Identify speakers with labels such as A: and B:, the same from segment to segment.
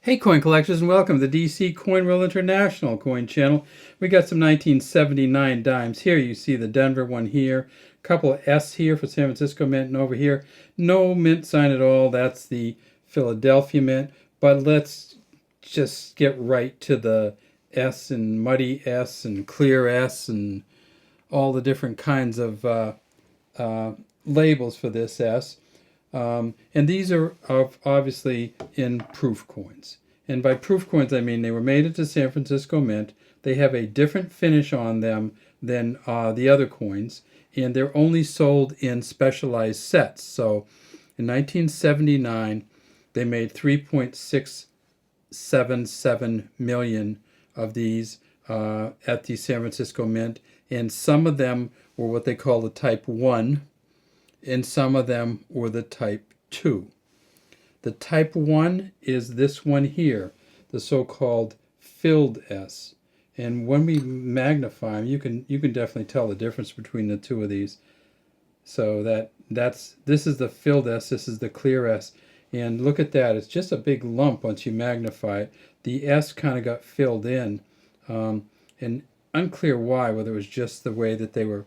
A: Hey coin collectors, and welcome to the DC Coin Roll International coin channel. We got some 1979 dimes here. You see the Denver one here, a couple of S here for San Francisco Mint, and over here no mint sign at all. That's the Philadelphia Mint. But let's just get right to the S and muddy S and clear S and all the different kinds of labels for this S. And these are obviously in proof coins. And by proof coins, I mean they were made at the San Francisco Mint. They have a different finish on them than the other coins, and they're only sold in specialized sets. So in 1979, they made 3.677 million of these at the San Francisco Mint, and some of them were what they call the Type 1, and some of them were the Type 2. The Type 1 is this one here, the so-called filled S. And when we magnify them, you can definitely tell the difference between the two of these. So this is the filled S, this is the clear S. And look at that, it's just a big lump once you magnify it. The S kind of got filled in, and unclear why, whether it was just the way that they were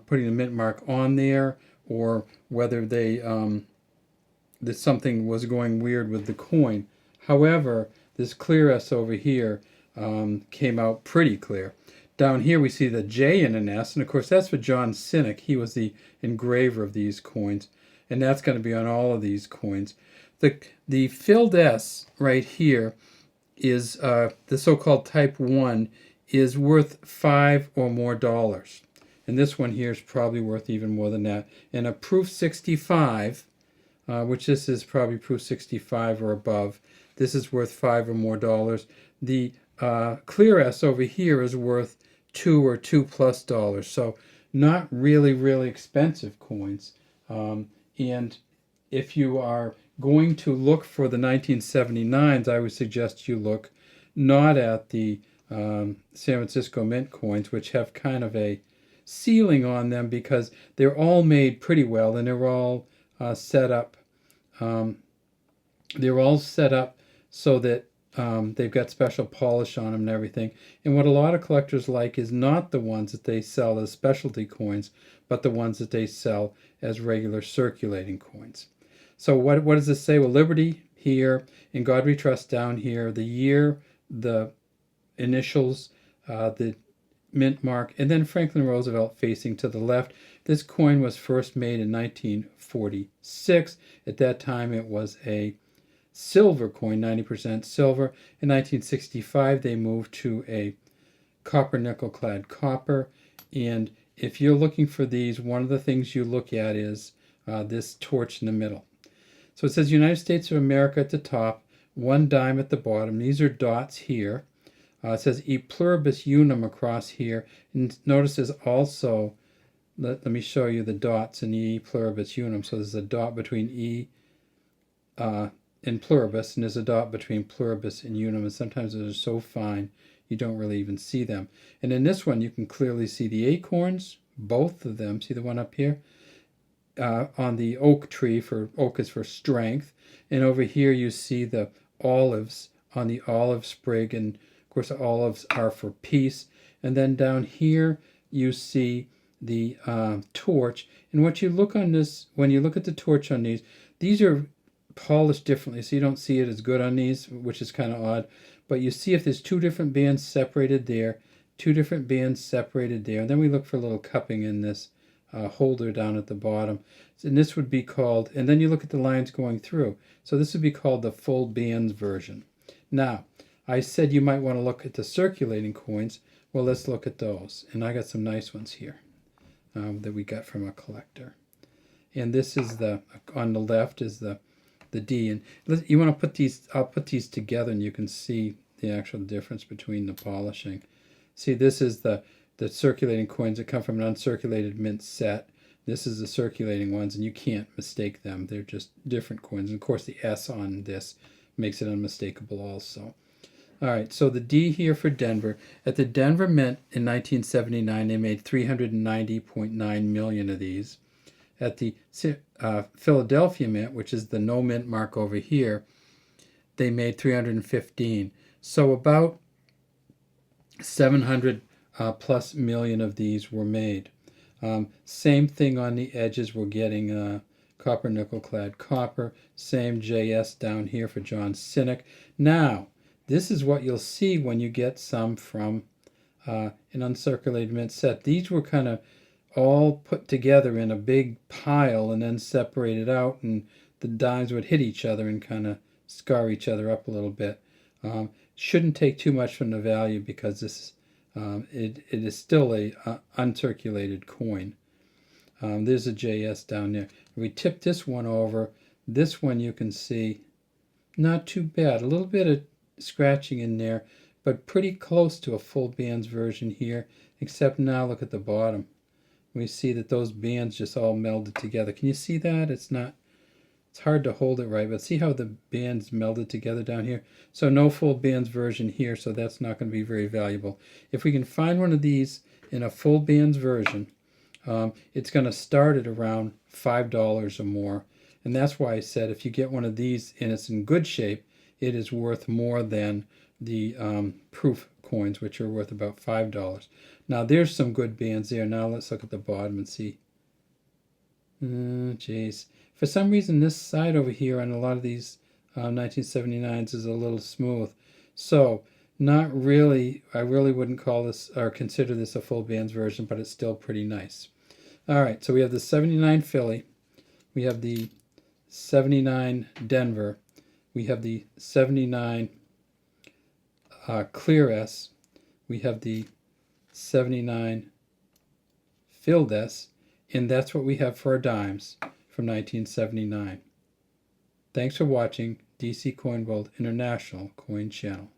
A: putting the mint mark on there, or whether they that something was going weird with the coin. However, this clear S over here came out pretty clear. Down here we see the J in an S, and of course that's for John Sinek. He was the engraver of these coins, and that's going to be on all of these coins. The filled S right here is the so-called Type 1 is worth $5 or more. And this one here is probably worth even more than that. And a proof 65, which this is probably proof 65 or above, this is worth $5 or more. The clear S over here is worth $2 or $2+. So not really expensive coins. And if you are going to look for the 1979s, I would suggest you look not at the San Francisco Mint coins, which have kind of a ceiling on them because they're all made pretty well, and they're all set up. They're all set up so that they've got special polish on them and everything. And what a lot of collectors like is not the ones that they sell as specialty coins, but the ones that they sell as regular circulating coins. So what does this say? Well, Liberty here, In God We Trust down here, the year, the initials, the mint mark, and then Franklin Roosevelt facing to the left. This coin was first made in 1946. At that time it was a silver coin, 90% silver. In 1965 they moved to a copper nickel clad copper. And if you're looking for these, one of the things you look at is this torch in the middle. So it says United States of America at the top, 1 dime at the bottom. These are dots here. It says E pluribus unum across here. And notice there's also, let me show you the dots in E pluribus unum. So there's a dot between E and pluribus, and there's a dot between pluribus and unum. And sometimes they're so fine you don't really even see them. And in this one you can clearly see the acorns, both of them. See the one up here? On the oak tree, for oak is for strength. And over here you see the olives on the olive sprig, and of course, the olives are for peace. And then down here, you see the torch. And what you look on this, when you look at the torch on these are polished differently, so you don't see it as good on these, which is kind of odd. But you see if there's 2 different bands separated there, 2 different bands separated there. And then we look for a little cupping in this holder down at the bottom. And this would be called, and then you look at the lines going through. So this would be called the full bands version. Now, I said you might want to look at the circulating coins. Well, let's look at those. And I got some nice ones here that we got from a collector. And this is on the left is the D. And you want to put these, I'll put these together and you can see the actual difference between the polishing. See, this is the circulating coins that come from an uncirculated mint set. This is the circulating ones, and you can't mistake them. They're just different coins. And of course, the S on this makes it unmistakable also. All right, so the D here for Denver. At the Denver Mint in 1979, they made 390.9 million of these. At the Philadelphia Mint, which is the no mint mark over here, they made 315. So about 700 plus million of these were made. Same thing on the edges. We're getting copper nickel clad copper. Same JS down here for John Cynic. Now, this is what you'll see when you get some from an uncirculated mint set. These were kind of all put together in a big pile and then separated out, and the dimes would hit each other and kind of scar each other up a little bit. Shouldn't take too much from the value because this it is still a uncirculated coin. There's a JS down there. If we tip this one over, this one you can see not too bad. A little bit of scratching in there, but pretty close to a full bands version here, except now look at the bottom. We see that those bands just all melded together. Can you see that? It's hard to hold it right, but see how the bands melded together down here? So no full bands version here, so that's not going to be very valuable. If we can find one of these in a full bands version, it's going to start at around $5 or more. And that's why I said if you get one of these and it's in good shape, it is worth more than the proof coins, which are worth about $5. Now there's some good bands there. Now let's look at the bottom and see. Geez. For some reason this side over here on a lot of these 1979s is a little smooth. So not really, I really wouldn't call this or consider this a full bands version, but it's still pretty nice. All right, so we have the 79 Philly, we have the 79 Denver, we have the 79 Clear S, we have the 79 Filled S, and that's what we have for our dimes from 1979. Thanks for watching DC Coin World International Coin Channel.